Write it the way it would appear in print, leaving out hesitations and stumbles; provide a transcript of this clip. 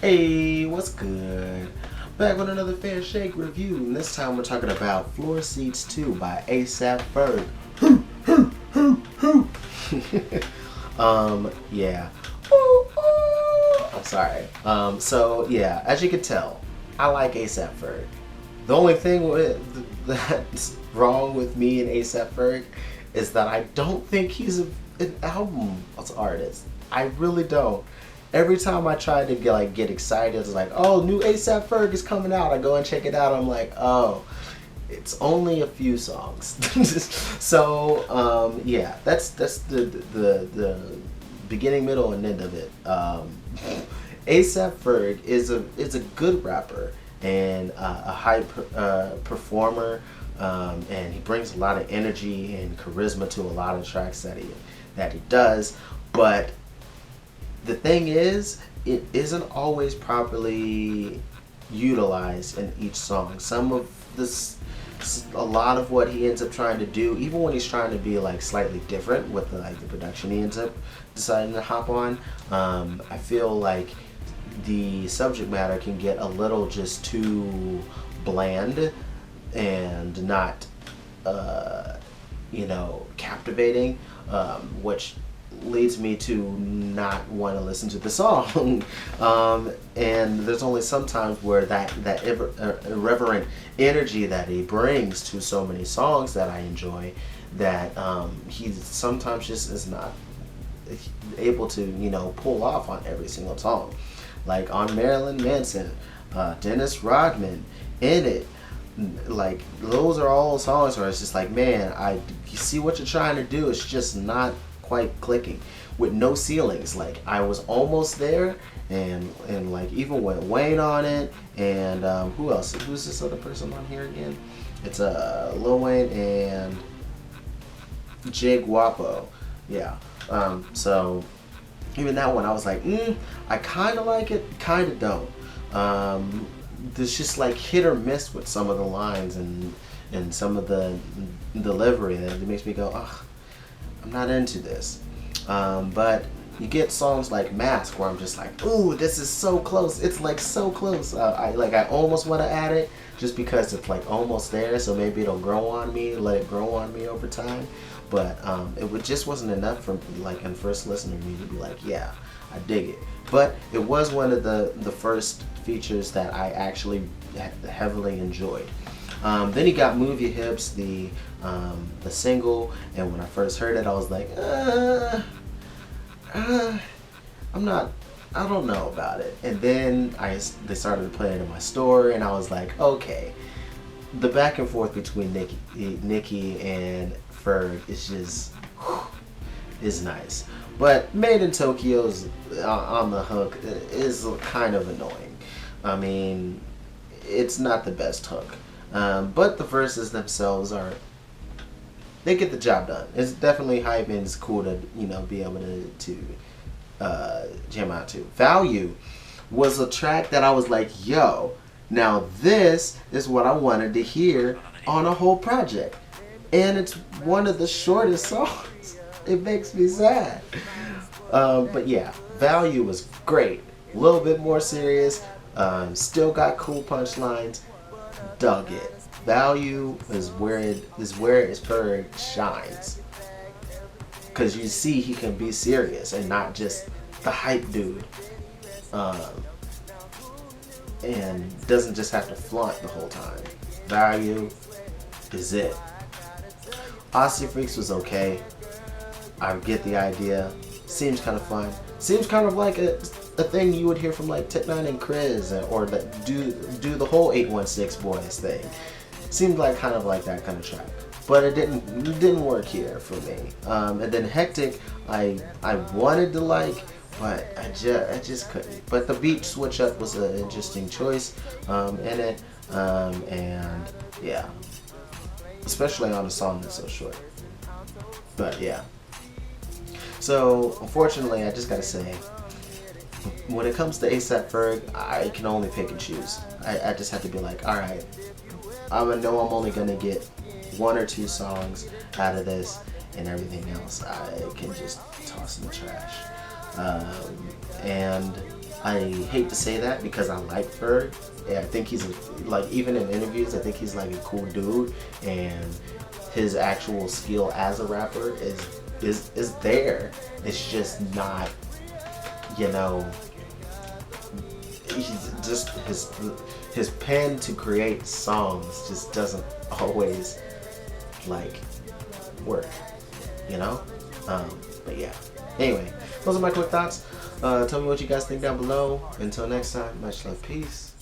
Hey, what's good? Back with another Fair Shake review, and this time we're talking about Floor Seats 2 by ASAP Ferg. Yeah. I'm sorry. So as you can tell, I like ASAP Ferg. The only thing that's wrong with me and ASAP Ferg is that I don't think he's an album artist. I really don't. Every time I try to get excited, it's like, oh, new ASAP Ferg is coming out. I go and check it out. I'm like, oh, it's only a few songs. So that's the beginning, middle, and end of it. ASAP Ferg is a good rapper and a high performer, and he brings a lot of energy and charisma to a lot of tracks that he does. But the thing is, it isn't always properly utilized in each song. Some of this, a lot of what he ends up trying to do, even when he's trying to be like slightly different with the production he ends up deciding to hop on, I feel like the subject matter can get a little just too bland and not, captivating, which leads me to not want to listen to the song. And there's only sometimes where that irreverent energy that he brings to so many songs that I enjoy, that he sometimes just is not able to pull off on every single song. Like on Marilyn Manson, Dennis Rodman, In It. Like, those are all songs where it's just like, man, I see what you're trying to do. It's just not quite clicking. With No Ceilings, like, I was almost there, and like even with Wayne on it, and who else? Who's this other person on here again? It's Lil Wayne and Jig Wapo. Yeah. So even that one, I was like, I kind of like it, kind of don't. There's just like hit or miss with some of the lines and some of the delivery that it makes me go, oh, I'm not into this. But you get songs like Mask where I'm just like, ooh, this is so close. It's like so close. I almost want to add it just because it's like almost there, so maybe it'll grow on me, let it grow on me over time. But just wasn't enough for like in first listening me to be like, yeah, I dig it. But it was one of the first features that I actually heavily enjoyed. Then he got Move Your Hips, the single, and when I first heard it, I was like, I don't know about it. And then they started playing it in my store, and I was like, okay. The back and forth between Nicki and Ferg is nice. But Made in Tokyo's on the hook is kind of annoying. I mean, it's not the best hook. But the verses themselves they get the job done. It's definitely hype, and it's cool to be able to jam out to. Value was a track that I was like, yo, now this is what I wanted to hear on a whole project. And it's one of the shortest songs. It makes me sad. But yeah, Value was great. A little bit more serious. Still got cool punchlines. Dug it. Value is where Ferg shines. Because you see he can be serious and not just the hype dude. And doesn't just have to flaunt the whole time. Value is it. Aussie Freaks was okay. I get the idea. Seems kind of fun. Seems kind of like a thing you would hear from like Tech Nine and Chris, or that do the whole 816 Boys thing. Seemed like kind of like that kind of track, but it didn't work here for me. And then Hectic, I wanted to like, but I just couldn't. But the beat switch up was an interesting choice in it, and yeah, especially on a song that's so short. But yeah. So unfortunately, I just gotta say, when it comes to ASAP Ferg, I can only pick and choose. I just have to be like, all right, I know I'm only gonna get one or two songs out of this, and everything else I can just toss in the trash. And I hate to say that because I like Ferg. Yeah, I think he's like, even in interviews, I think he's like a cool dude, and his actual skill as a rapper is there. It's just not, you know, he's just his pen to create songs just doesn't always like work, you know. But yeah. Anyway, those are my quick thoughts. Tell me what you guys think down below. Until next time, much love, peace.